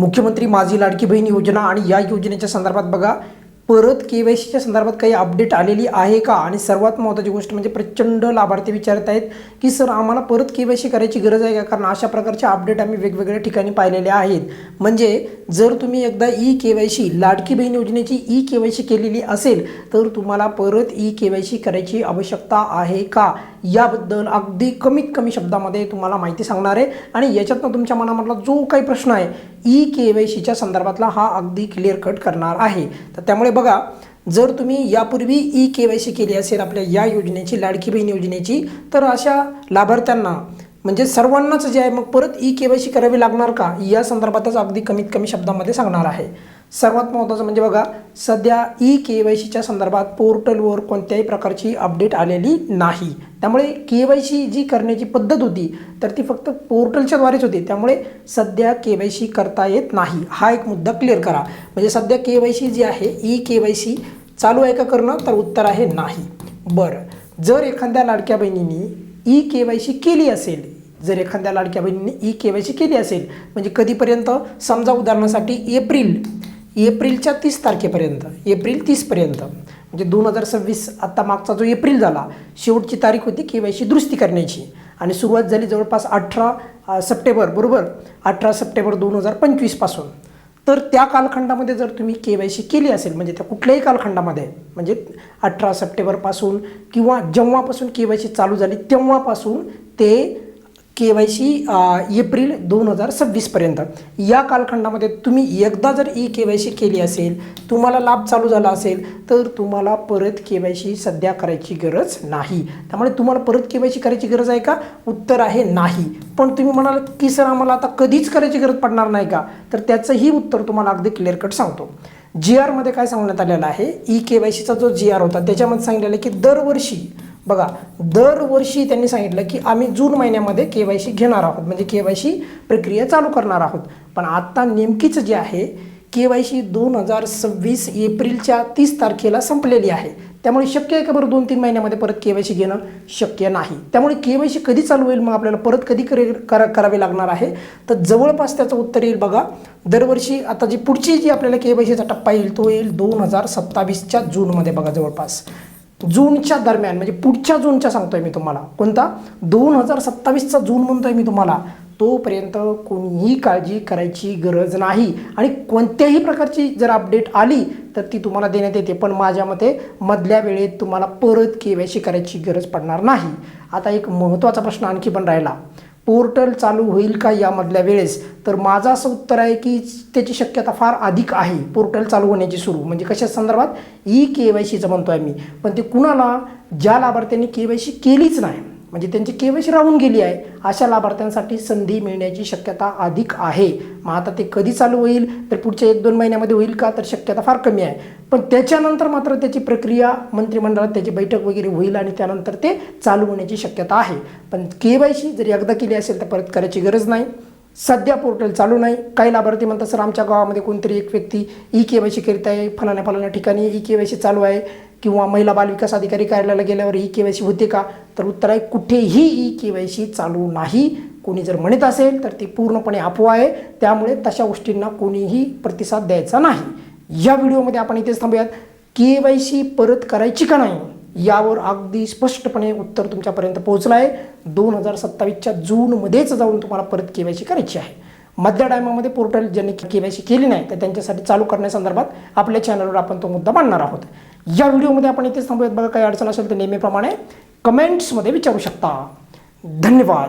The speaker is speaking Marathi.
मुख्यमंत्री माझी लाडकी बहीण योजना आणि या योजनेच्या संदर्भात बघा परत केवायसीच्या संदर्भात काही अपडेट आलेली आहे का। आणि सर्वात महत्त्वाची गोष्ट म्हणजे प्रचंड लाभार्थी विचारत आहेत की सर आम्हाला परत केवायसी करायची गरज आहे का, कारण अशा प्रकारचे अपडेट आम्ही वेगवेगळ्या ठिकाणी पाहिलेले आहेत। म्हणजे जर तुम्ही एकदा ई केवायसी लाडकी बहीण योजनेची ई केवायसी केलेली असेल तर तुम्हाला परत ई केवायसी करायची आवश्यकता आहे का, याबद्दल अगदी कमीत कमी शब्दामध्ये तुम्हाला माहिती सांगणार आहे। आणि याच्यातनं तुमच्या मनामधला जो काही प्रश्न आहे ई केवायसीच्या संदर्भातला हा अगदी क्लिअर कट करणार आहे। तर त्यामुळे बघा जर तुम्ही यापूर्वी ई केवायसी केली असेल आपल्या या योजनेची लाडकी बहीण योजनेची तर अशा लाभार्थ्यांना म्हणजे सर्वांनाच जे आहे मग परत ई केवायसी करावी लागणार का, या संदर्भातच अगदी कमीत कमी शब्दामध्ये सांगणार आहे। सर्वात महत्त्वाचं म्हणजे बघा सध्या ई केवायसीच्या संदर्भात पोर्टलवर कोणत्याही प्रकारची अपडेट आलेली नाही। त्यामुळे केवायसी जी करण्याची पद्धत होती तर ती फक्त पोर्टलच्या द्वारेच होती, त्यामुळे सध्या केवायसी करता येत नाही। हा एक मुद्दा क्लिअर करा। म्हणजे सध्या केवायसी जी आहे ई केवायसी चालू आहे का करणं, तर उत्तर आहे नाही। बरं, जर एखाद्या लाडक्या बहिणींनी ई केवायसी केली असेल, जर एखाद्या लाडक्या बहिणीने ई केवायसी केली असेल म्हणजे कधीपर्यंत, समजा उदाहरणासाठी एप्रिलच्या 30 तारखेपर्यंत, एप्रिल 30 पर्यंत म्हणजे 2026 आता मागचा जो एप्रिल झाला शेवटची तारीख होती केवायसी दुरुस्ती करण्याची आणि सुरुवात झाली जवळपास 18 सप्टेंबर बरोबर, 18 सप्टेंबर 2025 पासून। तर त्या कालखंडामध्ये जर तुम्ही केवायसी केली असेल म्हणजे त्या कुठल्याही कालखंडामध्ये म्हणजे 18 सप्टेंबरपासून किंवा जेव्हापासून केवायसी चालू झाली तेव्हापासून ते केवायसी एप्रिल 2026 पर्यंत या कालखंडामध्ये तुम्ही एकदा जर ई केवायसी केली असेल, तुम्हाला लाभ चालू झाला असेल तर तुम्हाला परत केवायसी सध्या करायची गरज नाही। त्यामुळे तुम्हाला परत केवायसी करायची गरज आहे का, उत्तर आहे नाही। पण तुम्ही म्हणाल की सर आम्हाला आता कधीच करायची गरज पडणार नाही का, तर त्याचंही उत्तर तुम्हाला अगदी क्लिअर कट सांगतो। GR मध्ये काय सांगण्यात आलेलं आहे, ई केवायसीचा जो GR होता त्याच्यामध्ये सांगितलेलं आहे की दरवर्षी बघा दरवर्षी त्यांनी सांगितलं की आम्ही जून महिन्यामध्ये केवायसी घेणार आहोत म्हणजे केवायसी प्रक्रिया चालू करणार आहोत। पण आता नेमकीच जे आहे केवायसी 2026 एप्रिलच्या 30 तारखेला संपलेली आहे। त्यामुळे शक्य आहे का बरं 2-3 महिन्यामध्ये परत केवायसी घेणं, शक्य नाही। त्यामुळे केवायसी कधी चालू होईल, मग आपल्याला परत कधी करावे लागणार आहे, तर जवळपास त्याचं उत्तर येईल बघा दरवर्षी। आता जी पुढची जी आपल्याला केवायसीचा टप्पा येईल तो येईल 2027च्या जूनमध्ये बघा, जवळपास जूनच्या दरम्यान म्हणजे पुढच्या जूनच्या सांगतोय मी तुम्हाला, कोणता 2027चा जून म्हणतोय मी तुम्हाला। तोपर्यंत कोणीही काळजी करायची गरज नाही आणि कोणत्याही प्रकारची जर अपडेट आली तर ती तुम्हाला देण्यात येते, पण माझ्या मते मधल्या वेळेत तुम्हाला परत केवायसी करायची गरज पडणार नाही। आता एक महत्त्वाचा प्रश्न आणखी पण राहिला, पोर्टल चालू होईल का यामधल्या वेळेस, तर माझं असं उत्तर आहे की त्याची शक्यता फार अधिक आहे पोर्टल चालू होण्याची सुरू म्हणजे कशा संदर्भात, ई केवायसीचं म्हणतोय मी। पण ते कुणाला, ज्या लाभार्थ्यांनी केवायसी केलीच नाही म्हणजे त्यांची केवायसी राहून गेली आहे अशा लाभार्थ्यांसाठी संधी मिळण्याची शक्यता अधिक आहे। मग आता ते कधी चालू होईल, तर पुढच्या 1-2 महिन्यामध्ये होईल का, तर शक्यता फार कमी आहे। पण त्याच्यानंतर मात्र त्याची प्रक्रिया मंत्रिमंडळात त्याची बैठक वगैरे होईल आणि त्यानंतर ते चालू होण्याची शक्यता आहे। पण केवायसी जर एकदा केली असेल तर परत करायची गरज नाही। सध्या पोर्टल चालू नाही। काही लाभार्थी म्हणतात सर आमच्या गावामध्ये कोणतरी एक व्यक्ती ई केवायसी करीत आहे, फलाण्या ठिकाणी ई केवायसी चालू आहे, किंवा महिला बाल विकास अधिकारी कार्यालयाला गेल्यावर ई केवायसी होते का, तर उत्तर आहे कुठेही ई केवायसी चालू नाही। कोणी जर म्हणत असेल तर ती पूर्णपणे अफवा आहे, त्यामुळे तशा गोष्टींना कोणीही प्रतिसाद द्यायचा नाही। या व्हिडिओमध्ये आपण इथेच थांबूयात। केवायसी परत करायची का नाही यावर अगदी स्पष्टपणे उत्तर तुमच्यापर्यंत पोहोचलं आहे। 2027च्या जूनमध्येच जाऊन तुम्हाला परत केवायसी करायची आहे। मधल्या टायमामध्ये पोर्टल ज्यांनी केवायसी केली नाही तर त्यांच्यासाठी चालू करण्यासंदर्भात आपल्या चॅनलवर आपण तो मुद्दा मांडणार आहोत। या व्हिडिओमध्ये आपण इथेच थांबूयात। बघा काही अडचण असेल तर नेहमीप्रमाणे कमेंट्समध्ये विचारू शकता। धन्यवाद।